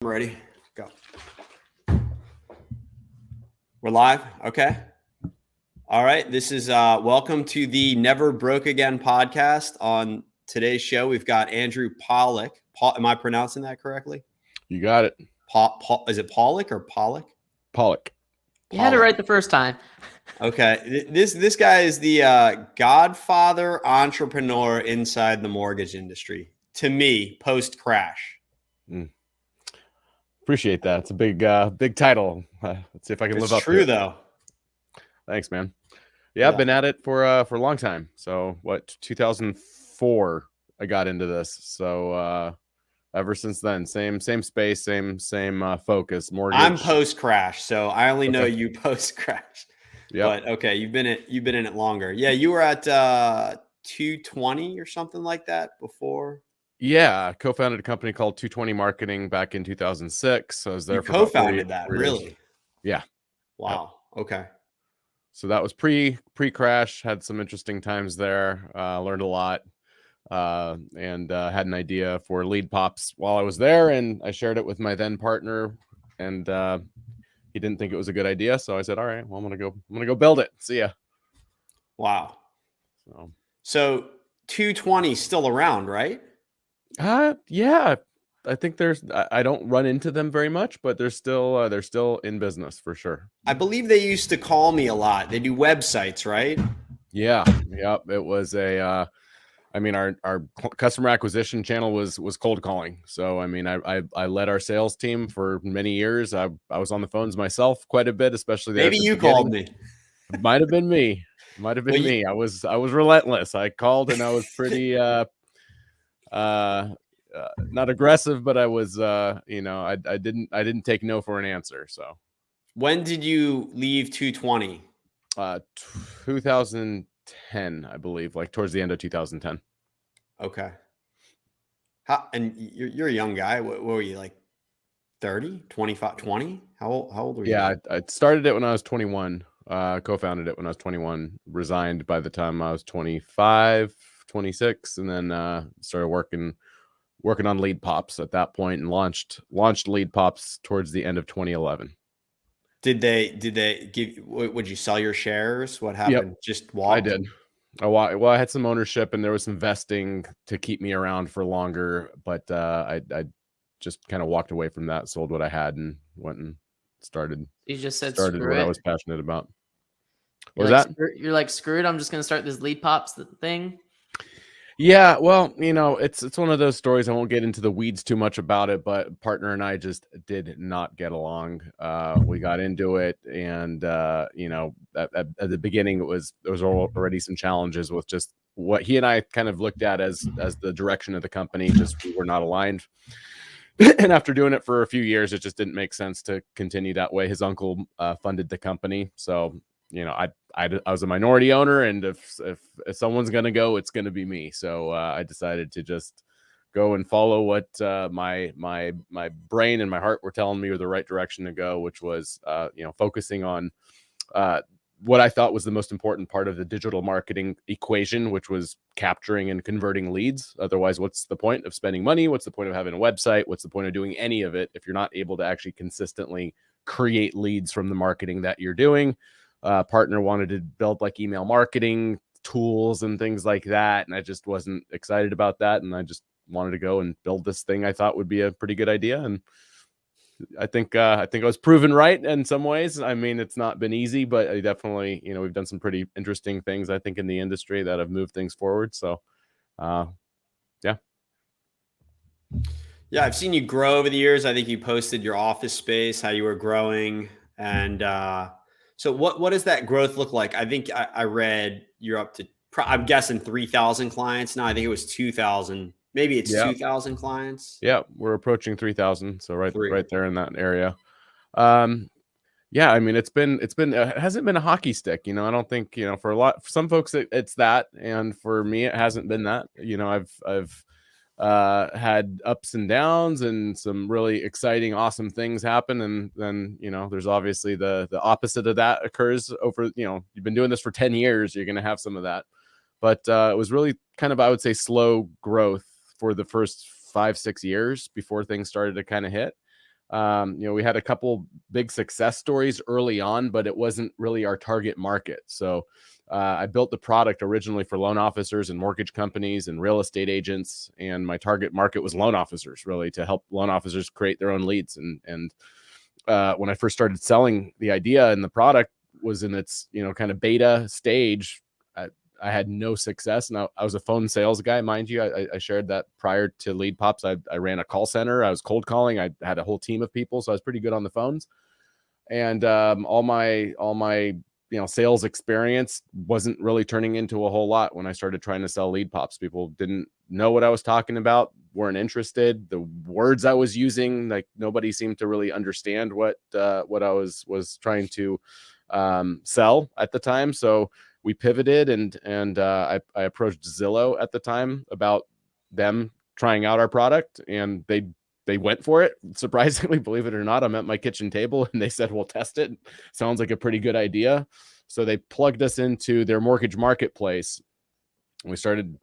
I'm ready. Go. We're live. Okay. All right. This is welcome to the Never Broke Again podcast. On today's show, we've got Andrew Pawlak. Am I pronouncing that correctly? You got it. Is it Pawlak or Pawlak? Pawlak. You had it right the first time. Okay. This guy is the Godfather entrepreneur inside the mortgage industry. To me, post crash. Appreciate that. It's a big title. Let's see if I can live up to it. It's true though. Thanks, man. Yeah, I've been at it for a long time. So 2004 I got into this. So ever since then, same space, same focus. Mortgage. I'm post crash, so I only know you post crash. Yeah. But okay, you've been in it longer. Yeah, you were at 220 or something like that before. Yeah, I co-founded a company called 220 Marketing back in 2006. So I was there you for co-founded that, really? Yeah. Wow. Yep. Okay. So that was pre-crash. Had some interesting times there. Learned a lot, and had an idea for Leadpops while I was there, and I shared it with my then partner, and he didn't think it was a good idea. So I said, "All right, well, I'm gonna go build it. See ya." Wow. So 220 is still around, right? Yeah. I think I don't run into them very much, but they're still in business for sure. I believe they used to call me a lot. They do websites, right? Yeah. It was our customer acquisition channel was cold calling. So, I mean, I led our sales team for many years. I was on the phones myself quite a bit, especially maybe you called me. Might have been me. Me. I was relentless. I called and I was pretty, not aggressive, but I was, I didn't take no for an answer. So when did you leave 220? 2010, I believe, like towards the end of 2010. Okay. And you're a young guy. What were you, like 30, 25, 20? How old were you? Yeah, I started it when I was 21. Co-founded it when I was 21, resigned by the time I was 25, 26, and then started working on Leadpops at that point and launched Leadpops towards the end of 2011. Did they give? Would you sell your shares? What happened? Yep. Just walked? I did. I had some ownership and there was some vesting to keep me around for longer, but I just kind of walked away from that, sold what I had, and went and started. You just said started screw what it. I was passionate about. You're like, you're like, screw it, I'm just gonna start this Leadpops thing. Yeah, well, it's one of those stories. I won't get into the weeds too much about it, but partner and I just did not get along. We got into it, and at the beginning, there was already some challenges with just what he and I kind of looked at as the direction of the company. Just we were not aligned. And after doing it for a few years, it just didn't make sense to continue that way. His uncle funded the company, so I was a minority owner, and if someone's gonna go, it's gonna be me. So I decided to just go and follow what my brain and my heart were telling me were the right direction to go, which was focusing on what I thought was the most important part of the digital marketing equation, which was capturing and converting leads. Otherwise, what's the point of spending money? What's the point of having a website? What's the point of doing any of it if you're not able to actually consistently create leads from the marketing that you're doing? Partner wanted to build like email marketing tools and things like that, and I just wasn't excited about that, and I just wanted to go and build this thing I thought would be a pretty good idea. And I think I was proven right in some ways. I mean, it's not been easy, but I definitely, we've done some pretty interesting things, I think, in the industry that have moved things forward. So yeah, I've seen you grow over the years. I think you posted your office space, how you were growing, and so what does that growth look like? I think I read you're up to, I'm guessing 3,000 clients now. I think it was 2,000. Maybe it's 2,000 clients. Yeah, we're approaching 3,000. So right there in that area. Yeah, I mean, it hasn't been a hockey stick. I don't think, for some folks it's that, and for me it hasn't been that. I've had ups and downs and some really exciting, awesome things happen. And then, there's obviously the opposite of that occurs over, you've been doing this for 10 years, you're going to have some of that. But it was really kind of, I would say, slow growth for the first 5-6 years before things started to kind of hit. We had a couple big success stories early on, but it wasn't really our target market. So I built the product originally for loan officers and mortgage companies and real estate agents. And my target market was loan officers, really, to help loan officers create their own leads. And when I first started selling the idea, and the product was in its, kind of beta stage, I had no success. Now, I was a phone sales guy, mind you. I shared that prior to Leadpops. I ran a call center. I was cold calling. I had a whole team of people, so I was pretty good on the phones. And all my sales experience wasn't really turning into a whole lot when I started trying to sell Leadpops. People didn't know what I was talking about, weren't interested. The words I was using, like, nobody seemed to really understand what I was trying to sell at the time. So we pivoted, and I approached Zillow at the time about them trying out our product, and they went for it. Surprisingly, believe it or not, I'm at my kitchen table and they said, we'll test it. Sounds like a pretty good idea. So they plugged us into their mortgage marketplace. We started,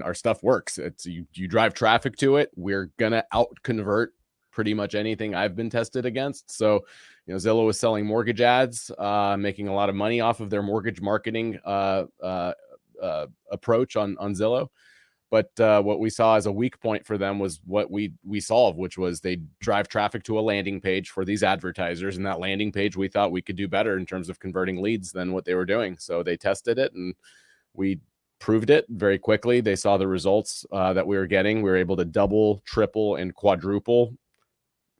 our stuff works. It's you drive traffic to it. We're going to out convert pretty much anything I've been tested against. So, Zillow was selling mortgage ads, making a lot of money off of their mortgage marketing approach on Zillow. But what we saw as a weak point for them was what we solved, which was they drive traffic to a landing page for these advertisers. And that landing page, we thought we could do better in terms of converting leads than what they were doing. So they tested it, and we proved it very quickly. They saw the results that we were getting. We were able to double, triple, and quadruple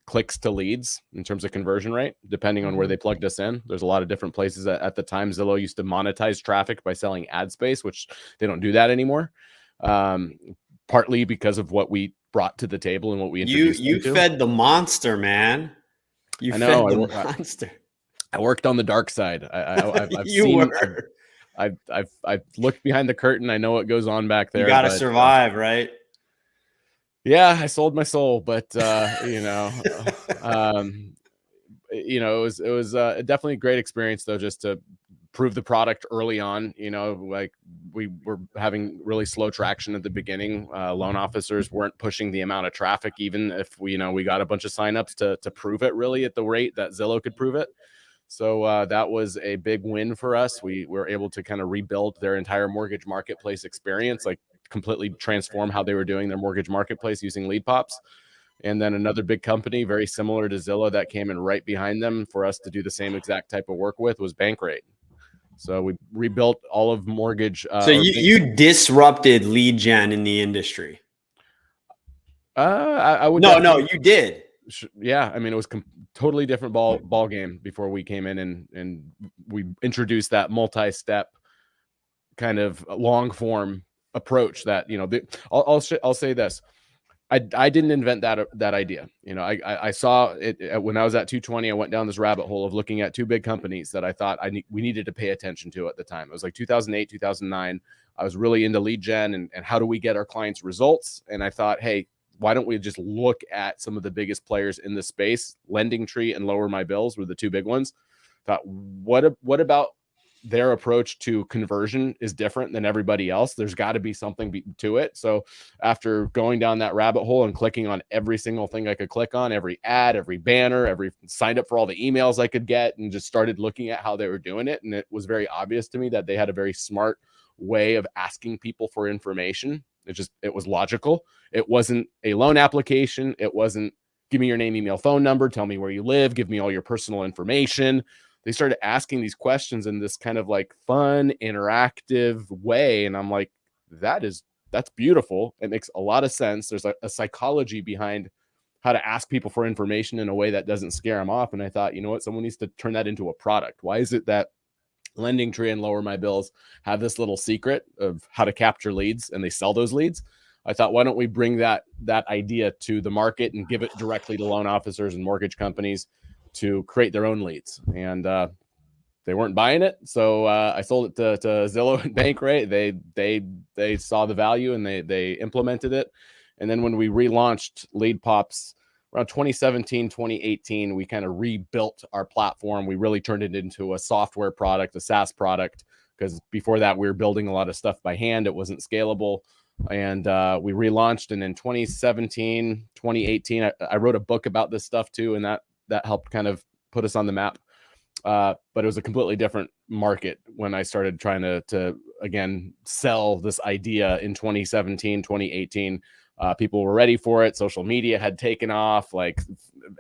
clicks to leads in terms of conversion rate, depending on where they plugged us in. There's a lot of different places. At the time, Zillow used to monetize traffic by selling ad space, which they don't do that anymore. Partly because of what we brought to the table and what we introduced. You fed the monster, man. I know. Fed the monster. I worked on the dark side. I've looked behind the curtain. I know what goes on back there. You got to survive, right? Yeah, I sold my soul, but it was definitely a great experience, though, just to prove the product early on. Like, we were having really slow traction at the beginning. Loan officers weren't pushing the amount of traffic, even if we got a bunch of signups to prove it really at the rate that Zillow could prove it. So that was a big win for us. We were able to kind of rebuild their entire mortgage marketplace experience, like completely transform how they were doing their mortgage marketplace using Leadpops. And then another big company, very similar to Zillow, that came in right behind them for us to do the same exact type of work with was Bankrate. So we rebuilt all of mortgage. So you disrupted lead gen in the industry. I would. No, you did. Yeah, it was totally different ball game before we came in, and we introduced that multi-step kind of long form approach that I'll say this. I didn't invent that idea. I saw it when I was at 220. I went down this rabbit hole of looking at two big companies that I thought we needed to pay attention to at the time. It was like 2008, 2009. I was really into lead gen and how do we get our clients results. And I thought, hey, why don't we just look at some of the biggest players in the space? Lending Tree and Lower My Bills were the two big ones. Thought, what about their approach to conversion is different than everybody else? There's got to be something to it. So after going down that rabbit hole and clicking on every single thing I could click on, every ad, every banner, signed up for all the emails I could get, and just started looking at how they were doing it. And it was very obvious to me that they had a very smart way of asking people for information. It was logical. It wasn't a loan application. It wasn't give me your name, email, phone number, tell me where you live, give me all your personal information. They started asking these questions in this kind of like fun, interactive way. And I'm like, that's beautiful. It makes a lot of sense. There's a psychology behind how to ask people for information in a way that doesn't scare them off. And I thought, you know what, someone needs to turn that into a product. Why is it that Lending Tree and Lower My Bills have this little secret of how to capture leads and they sell those leads? I thought, why don't we bring that idea to the market and give it directly to loan officers and mortgage companies to create their own leads? And they weren't buying it. So I sold it to Zillow and Bankrate. They saw the value and they implemented it. And then when we relaunched Leadpops around 2017, 2018, we kind of rebuilt our platform. We really turned it into a software product, a SaaS product, because before that we were building a lot of stuff by hand. It wasn't scalable. and we relaunched. And in 2017, 2018, I wrote a book about this stuff too, and that helped kind of put us on the map. But it was a completely different market when I started trying to again sell this idea in 2017, 2018. People were ready for it. Social media had taken off, like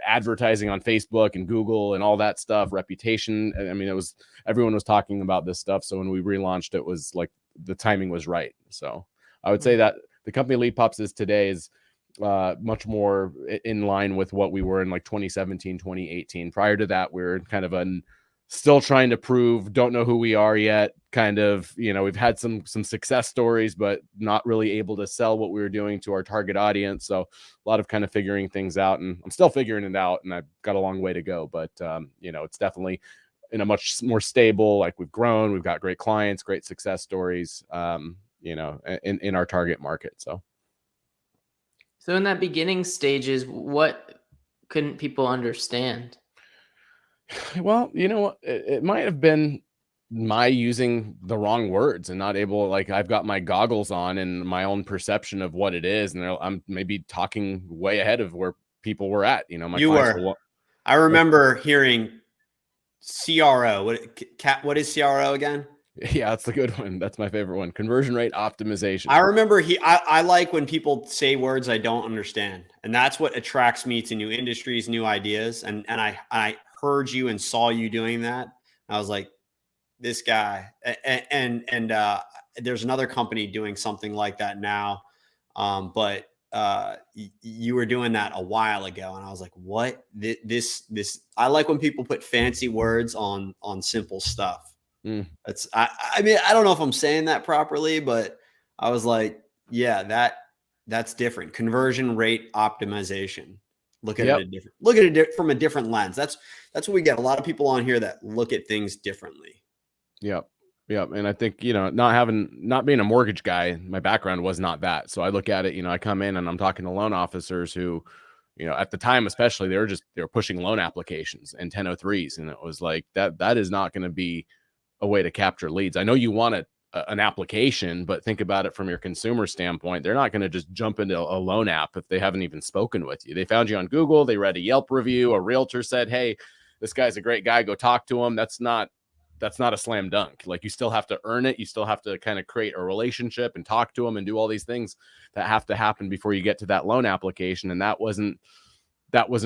advertising on Facebook and Google and all that stuff, reputation. I mean, everyone was talking about this stuff. So when we relaunched, it was like the timing was right. So I would say that the company Leadpops is today is much more in line with what we were in like 2017, 2018. Prior to that, we were kind of still trying to prove, don't know who we are yet, kind of, we've had some success stories, but not really able to sell what we were doing to our target audience. So a lot of kind of figuring things out, and I'm still figuring it out, and I've got a long way to go, but it's definitely in a much more stable, like we've grown, we've got great clients, great success stories, in our target market. So in that beginning stages, what couldn't people understand? Well, it might have been my using the wrong words and not able, like I've got my goggles on and my own perception of what it is. And I'm maybe talking way ahead of where people were at, I remember hearing CRO. What is CRO again? Yeah, that's a good one. That's my favorite one. Conversion rate optimization. I remember I like when people say words I don't understand. And that's what attracts me to new industries, new ideas. And I heard you and saw you doing that. I was like, this guy. And there's another company doing something like that now. But you were doing that a while ago. And I was like, what? This I like when people put fancy words on simple stuff. I mean, I don't know if I'm saying that properly, but I was like, yeah, that's different. Conversion rate optimization. Look at it from a different lens. That's what we get. A lot of people on here that look at things differently. Yep. And I think, not being a mortgage guy, my background was not that. So I look at it, I come in and I'm talking to loan officers who, at the time, especially, they were pushing loan applications and 1003s. And it was like, that is not going to be a way to capture leads. I know you want an application, but think about it from your consumer standpoint. They're not going to just jump into a loan app if they haven't even spoken with you. They found you on Google, they read a Yelp review, a realtor said, hey, this guy's a great guy, go talk to him. That's not a slam dunk. Like, you still have to earn it. You still have to kind of create a relationship and talk to them and do all these things that have to happen before you get to that loan application. And that wasn't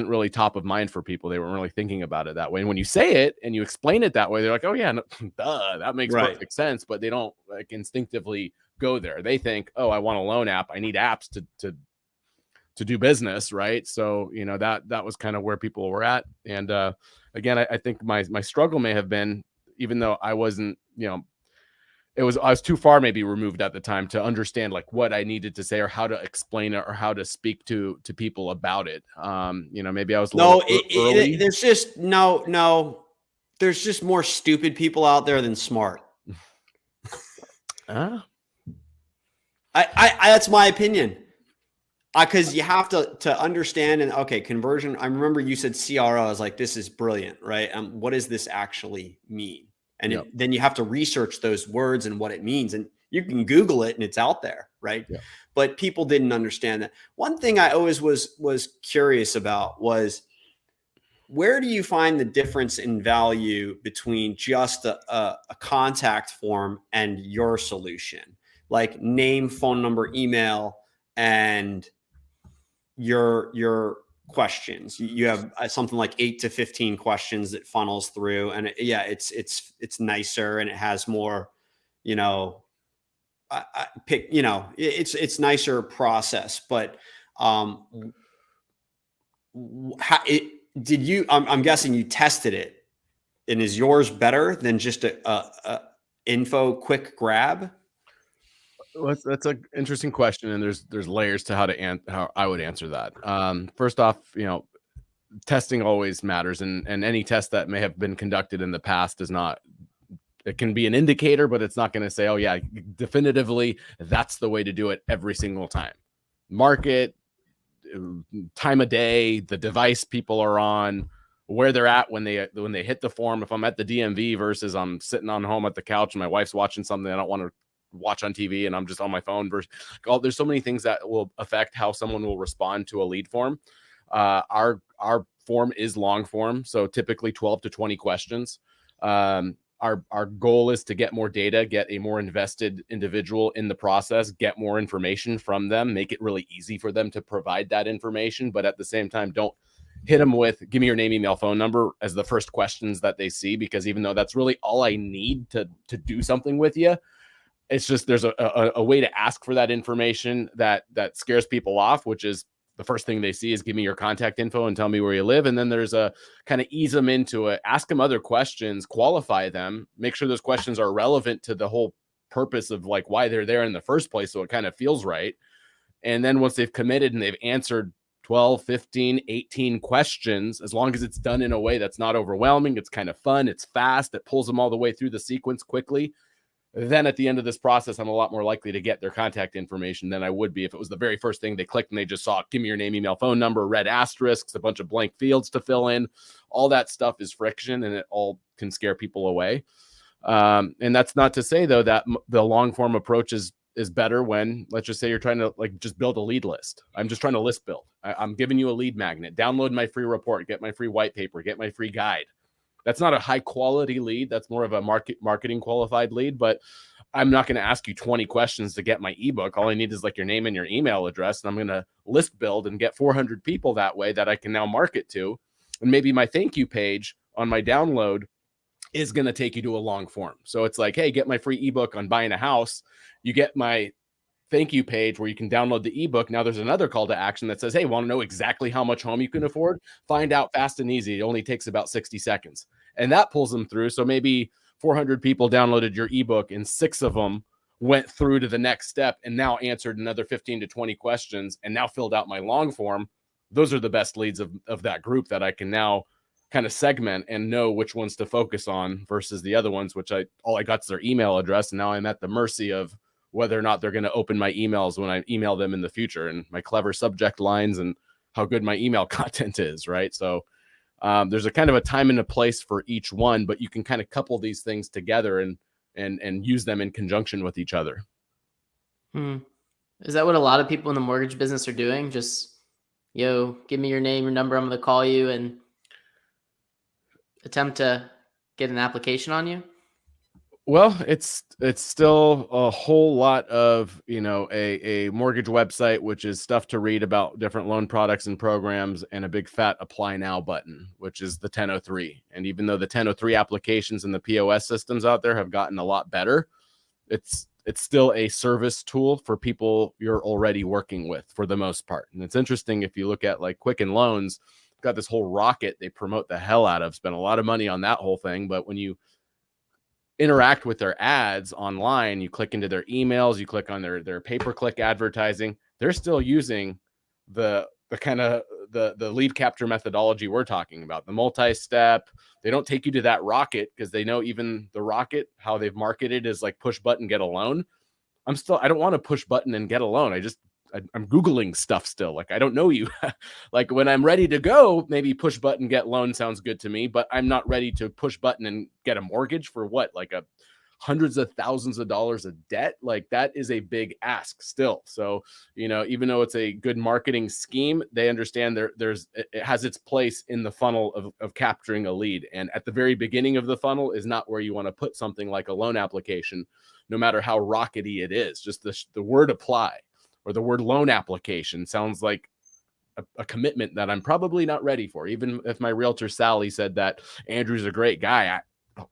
really top of mind for people. They weren't really thinking about it that way. And when you say it and you explain it that way, they're like, oh yeah, no, duh, that makes perfect sense. But they don't like instinctively go there. They think, oh, I want a loan app. I need apps to do business. Right. So, that was kind of where people were at. And again, I think my struggle may have been, even though I wasn't, I was too far maybe removed at the time to understand like what I needed to say or how to explain it or how to speak to people about it. Maybe I was early. There's just there's just more stupid people out there than smart. That's my opinion. Because you have to understand conversion. I remember you said CRO. I was like, this is brilliant, right? What does this actually mean? And then you have to research those words and what it means. And you can Google it and it's out there, right? Yeah. But people didn't understand that. One thing I always was curious about was, where do you find the difference in value between just a contact form and your solution? Like name, phone number, email, and your questions. You have something like 8 to 15 questions that funnels through, and it's nicer and it has more, it's nicer process. But I'm guessing you tested it, and is yours better than just a info quick grab? Well, that's an interesting question, and there's layers to how I would answer that. First off, testing always matters, and any test that may have been conducted in the past is not. It can be an indicator, but it's not going to say, oh yeah, definitively that's the way to do it every single time. Market, time of day, the device people are on, where they're at when they hit the form. If I'm at the DMV versus I'm sitting on home at the couch and my wife's watching something I don't want to watch on TV and I'm just on my phone. Versus, there's so many things that will affect how someone will respond to a lead form. Our form is long form, so typically 12 to 20 questions. Our goal is to get more data, get a more invested individual in the process, get more information from them, make it really easy for them to provide that information. But at the same time, don't hit them with, give me your name, email, phone number as the first questions that they see, because even though that's really all I need to do something with you, it's just there's a way to ask for that information that scares people off, which is the first thing they see is give me your contact info and tell me where you live. And then there's a kind of ease them into it, ask them other questions, qualify them, make sure those questions are relevant to the whole purpose of like why they're there in the first place. So it kind of feels right. And then once they've committed and they've answered 12, 15, 18 questions, as long as it's done in a way that's not overwhelming, it's kind of fun, it's fast, it pulls them all the way through the sequence quickly, then at the end of this process, I'm a lot more likely to get their contact information than I would be if it was the very first thing they clicked and they just saw, give me your name, email, phone number, red asterisks, a bunch of blank fields to fill in. All that stuff is friction and it all can scare people away. And that's not to say, though, that the long form approach is better when, let's just say you're trying to like just build a lead list. I'm just trying to list build. I'm giving you a lead magnet, download my free report, get my free white paper, get my free guide. That's not a high quality lead. That's more of a marketing qualified lead, but I'm not going to ask you 20 questions to get my ebook. All I need is like your name and your email address. And I'm going to list build and get 400 people that way that I can now market to. And maybe my thank you page on my download is going to take you to a long form. So it's like, hey, get my free ebook on buying a house. You get my thank you page where you can download the ebook. Now there's another call to action that says, hey, want to know exactly how much home you can afford? Find out fast and easy. It only takes about 60 seconds. And that pulls them through. So maybe 400 people downloaded your ebook and 6 of them went through to the next step and now answered another 15 to 20 questions and now filled out my long form. Those are the best leads of that group that I can now kind of segment and know which ones to focus on versus the other ones, which all I got is their email address. And now I'm at the mercy of whether or not they're going to open my emails when I email them in the future and my clever subject lines and how good my email content is. Right. So there's a kind of a time and a place for each one, but you can kind of couple these things together and use them in conjunction with each other. Is that what a lot of people in the mortgage business are doing? Just, give me your name, your number, I'm going to call you and attempt to get an application on you? Well, it's still a whole lot of, a mortgage website, which is stuff to read about different loan products and programs, and a big fat apply now button, which is the 1003. And even though the 1003 applications and the POS systems out there have gotten a lot better, it's still a service tool for people you're already working with for the most part. And it's interesting if you look at like Quicken Loans, got this whole rocket they promote the hell out of, spend a lot of money on that whole thing. But when you interact with their ads online, you click into their emails, you click on their pay-per-click advertising, they're still using the kind of the lead capture methodology we're talking about, the multi-step. They don't take you to that rocket because they know even the rocket, how they've marketed is like push button, get a loan. I don't want to push button and get a loan. I'm Googling stuff still. Like, I don't know you. Like when I'm ready to go, maybe push button, get loan sounds good to me, but I'm not ready to push button and get a mortgage for what? Like hundreds of thousands of dollars of debt. Like that is a big ask still. So, even though it's a good marketing scheme, they understand it has its place in the funnel of capturing a lead. And at the very beginning of the funnel is not where you want to put something like a loan application, no matter how rockety it is. Just the word apply or the word loan application sounds like a commitment that I'm probably not ready for. Even if my realtor Sally said that Andrew's a great guy,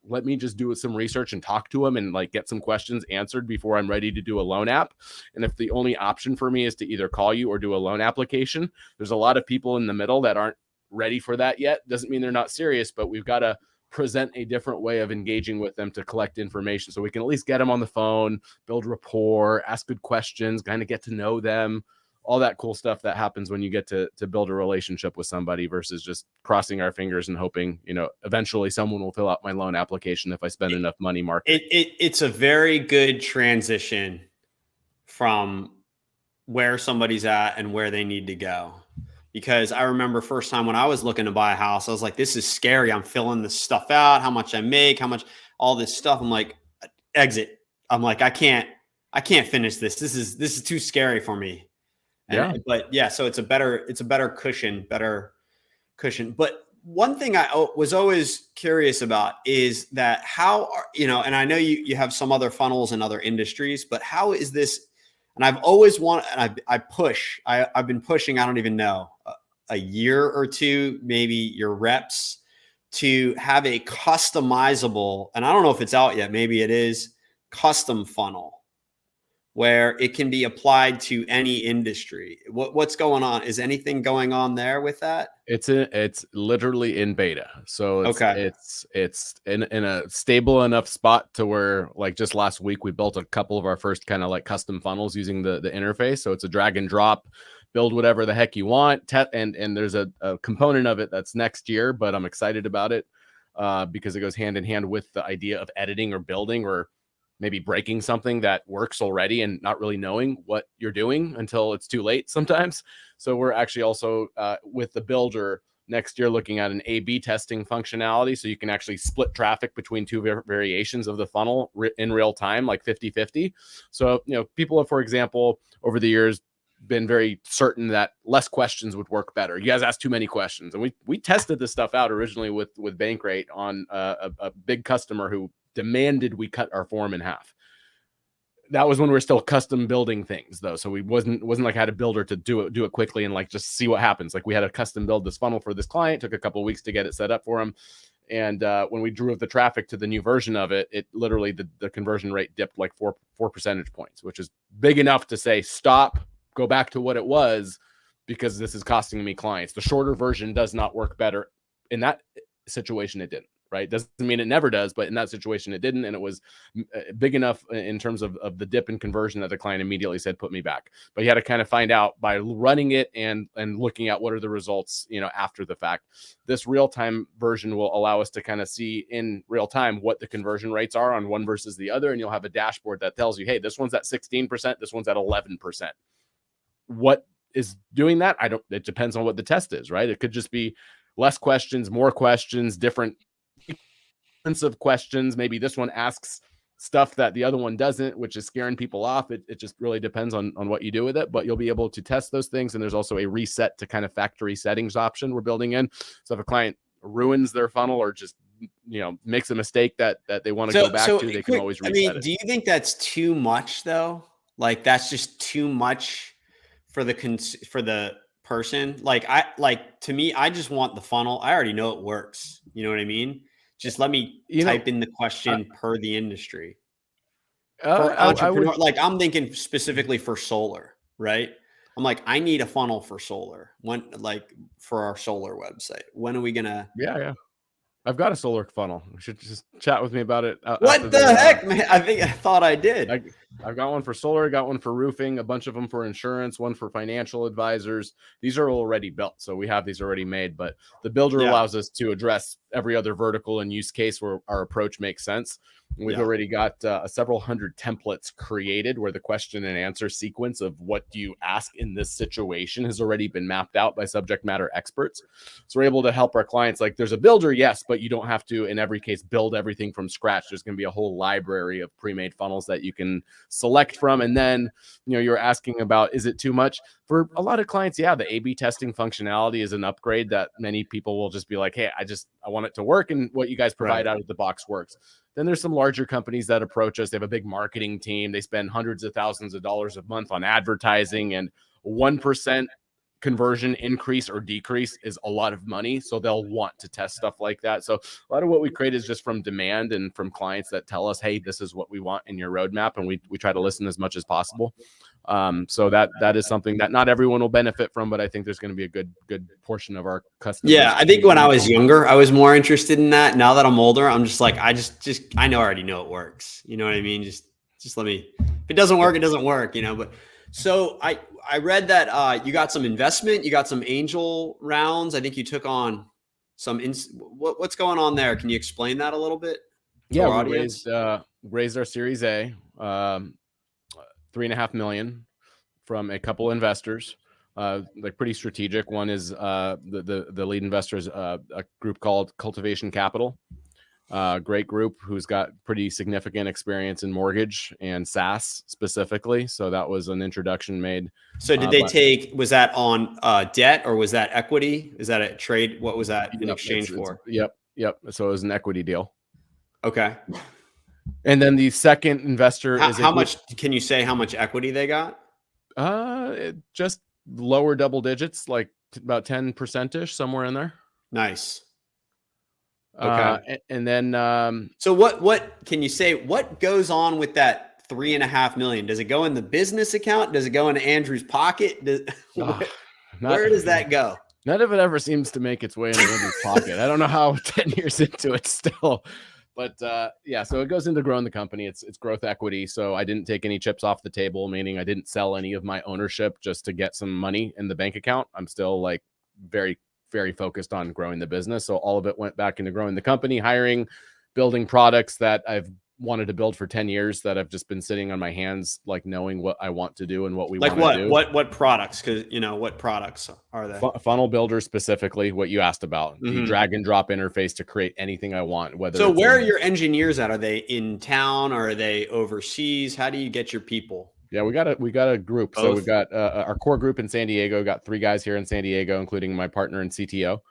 let me just do some research and talk to him and like get some questions answered before I'm ready to do a loan app. And if the only option for me is to either call you or do a loan application, there's a lot of people in the middle that aren't ready for that yet. Doesn't mean they're not serious, but we've got to present a different way of engaging with them to collect information so we can at least get them on the phone, build rapport, ask good questions, kind of get to know them, all that cool stuff that happens when you get to build a relationship with somebody versus just crossing our fingers and hoping, eventually someone will fill out my loan application if I spend enough money marketing. It's a very good transition from where somebody's at and where they need to go. Because I remember first time when I was looking to buy a house, I was like, this is scary. I'm filling this stuff out, how much I make, how much, all this stuff. I'm like, exit. I'm like, I can't I can't finish this. This is too scary for me. Yeah. But yeah, so it's a better cushion. But one thing I was always curious about is that and I know you have some other funnels in other industries, but how is this? And I've always wanted, and I've been pushing, I don't even know, a year or two, maybe your reps, to have a customizable, and I don't know if it's out yet, maybe it is, custom funnel where it can be applied to any industry. What's going on? Is anything going on there with that? It's literally in beta. So Okay. it's in a stable enough spot to where, like, just last week we built a couple of our first kind of like custom funnels using the interface. So it's a drag and drop, build whatever the heck you want. And there's a component of it that's next year, but I'm excited about it because it goes hand in hand with the idea of editing or building, or maybe breaking something that works already and not really knowing what you're doing until it's too late sometimes. So we're actually also with the builder next year looking at an A/B testing functionality, so you can actually split traffic between two variations of the funnel in real time, like 50-50. So, people have, for example, over the years been very certain that less questions would work better. You guys ask too many questions. And we tested this stuff out originally with Bankrate on a big customer who demanded we cut our form in half. That was when we were still custom building things, though. So we wasn't like I had a builder to do it quickly and like just see what happens. Like, we had to custom build this funnel for this client. Took a couple of weeks to get it set up for him. And when we drove the traffic to the new version of it, it literally the conversion rate dipped like four percentage points, which is big enough to say stop, go back to what it was, because this is costing me clients. The shorter version does not work better. In that situation, it didn't. Right? Doesn't mean it never does, but in that situation it didn't. And it was big enough in terms of the dip in conversion that the client immediately said, put me back. But you had to kind of find out by running it and looking at what are the results, after the fact. This real-time version will allow us to kind of see in real time what the conversion rates are on one versus the other. And you'll have a dashboard that tells you, hey, this one's at 16%, this one's at 11%. What is doing that? It depends on what the test is, right? It could just be less questions, more questions, different of questions. Maybe this one asks stuff that the other one doesn't, which is scaring people off. It just really depends on what you do with it, but you'll be able to test those things. And there's also a reset to kind of factory settings option we're building in. So if a client ruins their funnel or just makes a mistake that they want to go back to, they can always reset it. Do you think that's too much though? Like, that's just too much for the person? To me, I just want the funnel. I already know it works. You know what I mean? Just let me type in the question per the industry. For entrepreneur, I'm thinking specifically for solar, right? I'm like, I need a funnel for solar. For our solar website. When are we gonna? Yeah. I've got a solar funnel. You should just chat with me about it. What the heck, man? I thought I did. I've got one for solar, got one for roofing, a bunch of them for insurance, one for financial advisors. These are already built, so we have these already made, but the builder allows us to address every other vertical and use case where our approach makes sense. We've already got several hundred templates created where the question and answer sequence of what do you ask in this situation has already been mapped out by subject matter experts. So we're able to help our clients. Like, there's a builder, yes, but you don't have to, in every case, build everything from scratch. There's going to be a whole library of pre-made funnels that you can select from. And then, you're asking about, is it too much? For a lot of clients, yeah, the A/B testing functionality is an upgrade that many people will just be like, hey, I want it to work, and what you guys provide out of the box works. Then there's some larger companies that approach us. They have a big marketing team. They spend hundreds of thousands of dollars a month on advertising, and 1% conversion increase or decrease is a lot of money. So they'll want to test stuff like that. So a lot of what we create is just from demand and from clients that tell us, hey, this is what we want in your roadmap. And we try to listen as much as possible. So that is something that not everyone will benefit from, but I think there's going to be a good portion of our customers. Yeah, I think when I was younger, I was more interested in that. Now that I'm older, I'm just like, I already know it works. You know what I mean? Just let me. If it doesn't work, it doesn't work. But so I read that you got some investment, you got some angel rounds. I think you took on some. What's going on there? Can you explain that a little bit? Yeah, we raised our Series A. $3.5 million from a couple investors, pretty strategic. One is the lead investors, a group called Cultivation Capital, Great group who's got pretty significant experience in mortgage and SaaS specifically. So that was an introduction made. So did they was that on debt or was that equity? Is that a trade? What was that in exchange for? Yep. So it was an equity deal. Okay. And then the second investor is how much can you say how much equity they got? Just lower double digits, like about 10%ish, somewhere in there. Nice. Okay. And then so what can you say? What goes on with that $3.5 million? Does it go in the business account? Does it go into Andrew's pocket? Where does that go? None of it ever seems to make its way into Andrew's pocket. I don't know how 10 years into it still. But yeah, so it goes into growing the company. It's growth equity. So I didn't take any chips off the table, meaning I didn't sell any of my ownership just to get some money in the bank account. I'm still like very, very focused on growing the business. So all of it went back into growing the company, hiring, building products that I've wanted to build for 10 years that I've just been sitting on my hands, like knowing what I want to do and what we want to do. What products? Because what products are they? Funnel builder specifically, what you asked about, the drag and drop interface to create anything I want. So where are your engineers at? Are they in town or are they overseas? How do you get your people? Yeah, we got a group. Both. So we've got our core group in San Diego, got 3 guys here in San Diego, including my partner and CTO,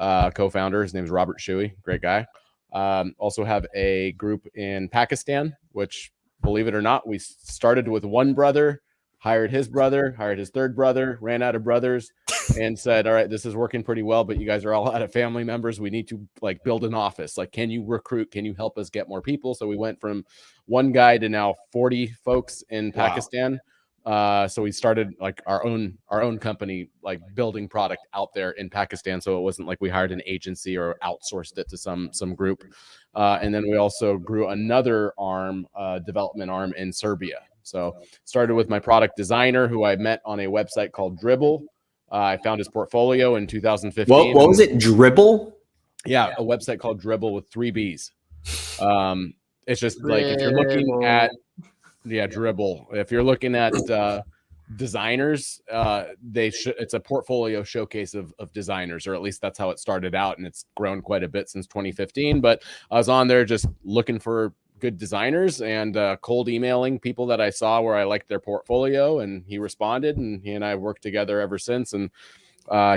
co-founder. His name is Robert Shuey, great guy. Also have a group in Pakistan, which, believe it or not, we started with one brother, hired his 3rd brother, ran out of brothers, and said, all right, this is working pretty well, but you guys are all out of family members. We need to like build an office. Like, can you recruit? Can you help us get more people? So we went from 1 guy to now 40 folks in Pakistan. So we started like our own company, like building product out there in Pakistan. So it wasn't like we hired an agency or outsourced it to some group. And then we also grew another development arm in Serbia. So started with my product designer who I met on a website called Dribble. I found his portfolio in 2015. What was it? Dribble? Yeah, a website called Dribble with 3 B's. It's just like if you're looking at Dribble. If you're looking at designers, it's a portfolio showcase of designers, or at least that's how it started out, and it's grown quite a bit since 2015. But I was on there just looking for good designers and cold emailing people that I saw where I liked their portfolio, and he responded, and he and I have worked together ever since. And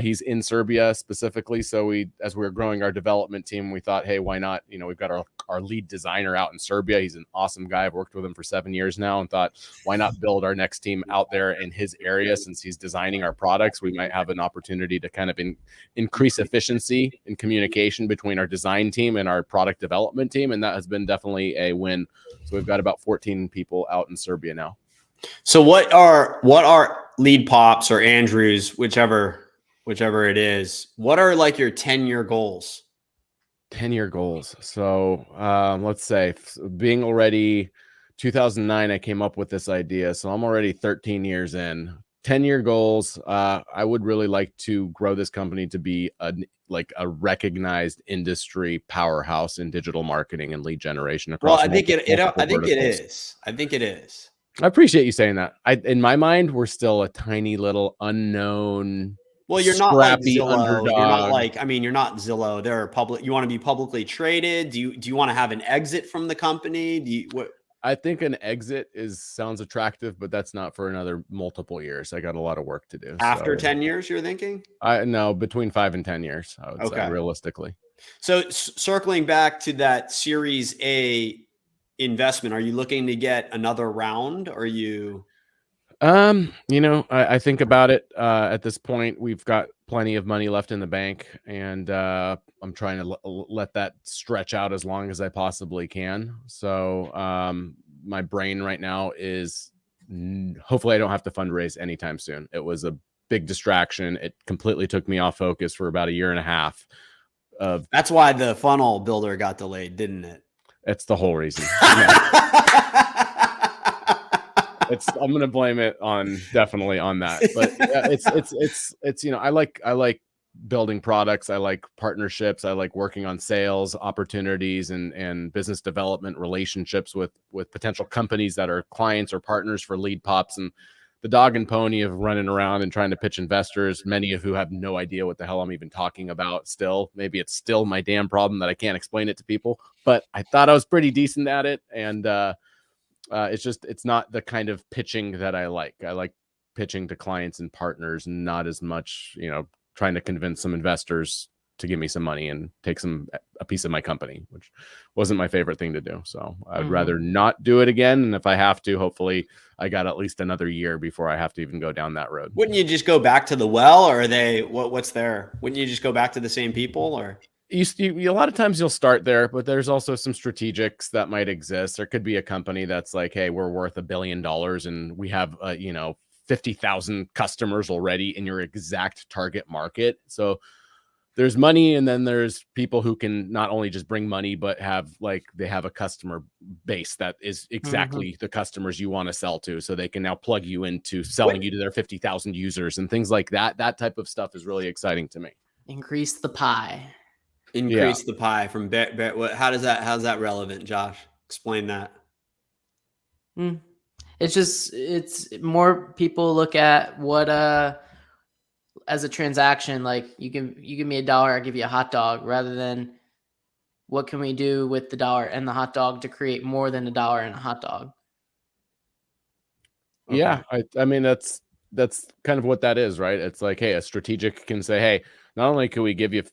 he's in Serbia specifically. So as we were growing our development team, we thought, hey, why not? We've got our lead designer out in Serbia. He's an awesome guy. I've worked with him for 7 years now, and thought, why not build our next team out there in his area? Since he's designing our products, we might have an opportunity to kind of increase efficiency in communication between our design team and our product development team. And that has been definitely a win. So we've got about 14 people out in Serbia now. So what are Leadpops or Andrews, whichever it is, what are like your 10-year goals? 10-year goals. So let's say, being already 2009, I came up with this idea. So I'm already 13 years in. 10-year goals. I would really like to grow this company to be a recognized industry powerhouse in digital marketing and lead generation across. Well, I think it is. I think it is. I appreciate you saying that. In my mind, we're still a tiny little unknown. Well, you're not like Zillow. Underdog. You're not like, you're not Zillow. They're public. You want to be publicly traded. Do you want to have an exit from the company? I think an exit sounds attractive, but that's not for another multiple years. I got a lot of work to do. After 10 years, you're thinking? No, between 5 and 10 years, I would say, realistically. So circling back to that Series A investment, are you looking to get another round? Or are you? I think about it. At this point, we've got plenty of money left in the bank, and I'm trying to let that stretch out as long as I possibly can. So my brain right now is hopefully I don't have to fundraise anytime soon. It was a big distraction. It completely took me off focus for about a year and a half. That's why the funnel builder got delayed, didn't it? It's the whole reason. I'm going to blame it definitely on that, but it's I like building products. I like partnerships. I like working on sales opportunities and business development relationships with potential companies that are clients or partners for Leadpops. And the dog and pony of running around and trying to pitch investors, many of who have no idea what the hell I'm even talking about still. Maybe it's still my damn problem that I can't explain it to people, but I thought I was pretty decent at it. And it's not the kind of pitching that I like. I like pitching to clients and partners, not as much, trying to convince some investors to give me some money and take a piece of my company, which wasn't my favorite thing to do. So I'd rather not do it again. And if I have to, hopefully I got at least another year before I have to even go down that road. Wouldn't you just go back to the well, or are they, what's there? Wouldn't you just go back to the same people, or? You, a lot of times you'll start there, but there's also some strategics that might exist. There could be a company that's like, hey, we're worth $1 billion and we have, 50,000 customers already in your exact target market. So there's money, and then there's people who can not only just bring money, but they have a customer base that is exactly the customers you want to sell to. So they can now plug you into selling you to their 50,000 users and things like that. That type of stuff is really exciting to me. Increase the pie. Increase the pie from how's that relevant, Josh? Explain that. It's more people look at what as a transaction, like you give me $1, I give you a hot dog, rather than what can we do with the dollar and the hot dog to create more than $1 and a hot dog. Okay. Yeah, I mean that's kind of what that is, right? It's like, hey, a strategic can say, hey, not only can we give you,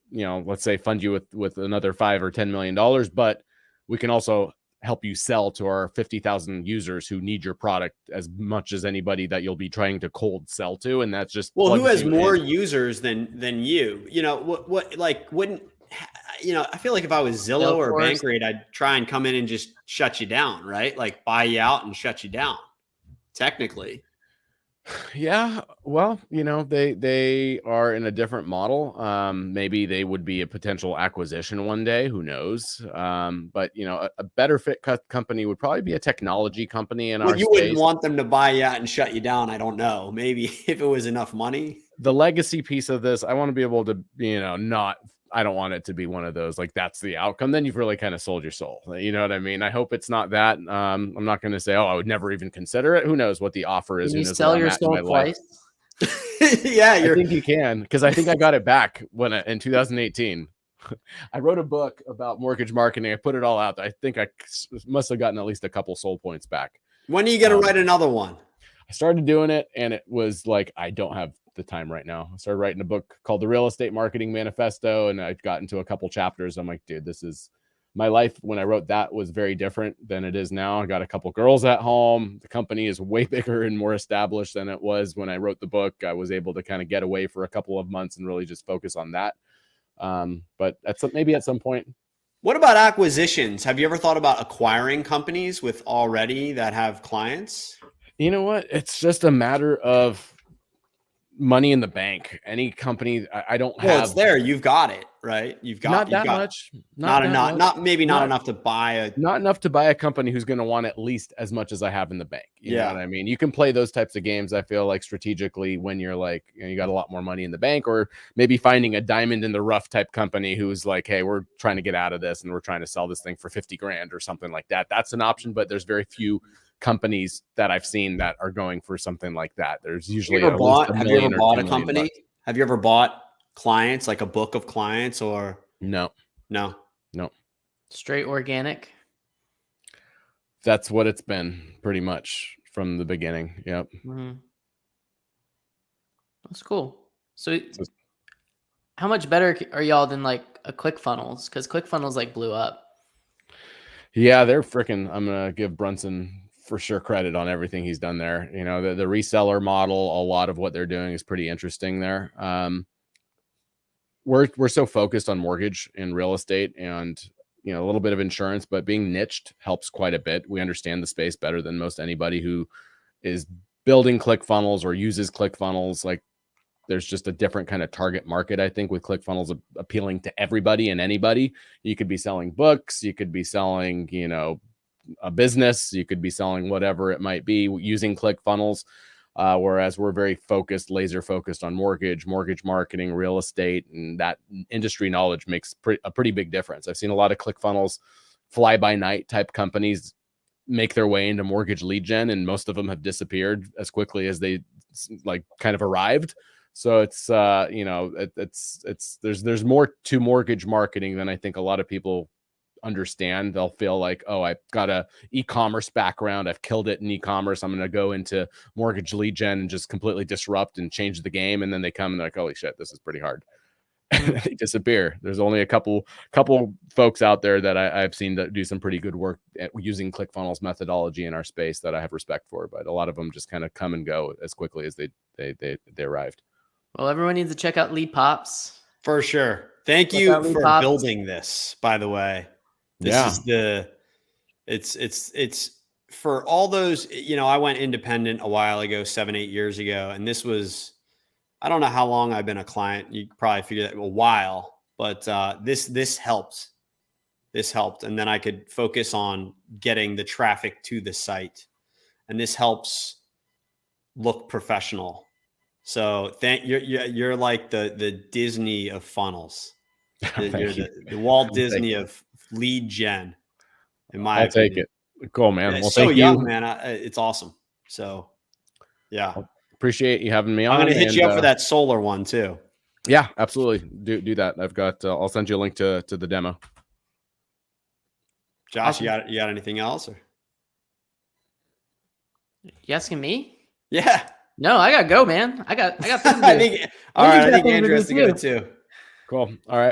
let's say fund you with another $5 or $10 million, but we can also help you sell to our 50,000 users who need your product as much as anybody that you'll be trying to cold sell to. And that's just, well, who has more users than you? Wouldn't, I feel like if I was Zillow or Bankrate, I'd try and come in and just shut you down, right? Like buy you out and shut you down. Technically. Yeah, well, they are in a different model. Maybe they would be a potential acquisition one day, who knows? But a better fit company would probably be a technology company in our space. You wouldn't want them to buy you out and shut you down. I don't know. Maybe if it was enough money. The legacy piece of this, I want to be able to, I don't want it to be one of those, like, that's the outcome. Then you've really kind of sold your soul. You know what I mean? I hope it's not that. I'm not going to say, I would never even consider it. Who knows what the offer is? Can you sell your soul twice? Yeah, I think you can, because I think I got it back in 2018. I wrote a book about mortgage marketing. I put it all out. I think I must have gotten at least a couple soul points back. When are you going to write another one? I started doing it, and it was like, I don't have the time right now. I started writing a book called The Real Estate Marketing Manifesto, and I got into a couple chapters. I'm like, dude, this is my life. When I wrote that was very different than it is now. I got a couple girls at home. The company is way bigger and more established than it was when I wrote the book. I was able to kind of get away for a couple of months and really just focus on that. But maybe at some point. What about acquisitions? Have you ever thought about acquiring companies with already that have clients? You know what? It's just a matter of money in the bank. Any company, I don't have. Well, it's there. You've got it, right? You've got not that much. Not enough to buy not enough to buy a company who's going to want at least as much as I have in the bank. You know what I mean? You can play those types of games, I feel like, strategically when you're like, you got a lot more money in the bank, or maybe finding a diamond in the rough type company who's like, hey, we're trying to get out of this and we're trying to sell this thing for 50 grand or something like that. That's an option, but there's very few companies that I've seen that are going for something like that. There's usually have you ever bought a company? Have you ever bought clients, like a book of clients, or no? Straight organic. That's what it's been pretty much from the beginning. Yep. That's cool. So how much better are y'all than like a ClickFunnels? Because ClickFunnels like blew up. Yeah, they're freaking. I'm gonna give Brunson for sure credit on everything he's done there. The reseller model, a lot of what they're doing is pretty interesting there. We're so focused on mortgage and real estate and a little bit of insurance, but being niched helps quite a bit. We understand the space better than most anybody who is building ClickFunnels or uses ClickFunnels. Like, there's just a different kind of target market, I think, with ClickFunnels appealing to everybody and anybody. You could be selling books, you could be selling, a business, you could be selling whatever it might be using ClickFunnels. Whereas we're very laser focused on mortgage marketing, real estate, and that industry knowledge makes a pretty big difference. I've seen a lot of ClickFunnels fly by night type companies make their way into mortgage lead gen, and most of them have disappeared as quickly as they like kind of arrived. So it's there's more to mortgage marketing than I think a lot of people understand. They'll feel like, oh, I've got a e-commerce background, I've killed it in e-commerce, I'm going to go into mortgage lead gen and just completely disrupt and change the game. And then they come and they're like, holy shit, this is pretty hard. And they disappear. There's only a couple folks out there that I've seen that do some pretty good work at using ClickFunnels methodology in our space that I have respect for, but a lot of them just kind of come and go as quickly as they arrived. Well, everyone needs to check out Leadpops. For sure. Thank Check you out for Leadpops. building this, by the way. This is it's for all those, I went independent a while ago, 7-8 years ago. And this was, I don't know how long I've been a client. You probably figure that a while, but this helped. This helped. And then I could focus on getting the traffic to the site. And this helps look professional. So you're like the Disney of funnels. You're the Walt Disney of lead gen, in my I'll opinion. take it. Cool, man. Well, well, so thank young, you, man. It's awesome. So, yeah, appreciate you having me on. I'm going to hit you up for that solar one too. Yeah, absolutely. Do that. I've got. I'll send you a link to the demo. Josh, you got anything else? Or? You asking me? Yeah. No, I gotta go, man. I got. I think. All right. I think Andrew has to go too. Cool. All right.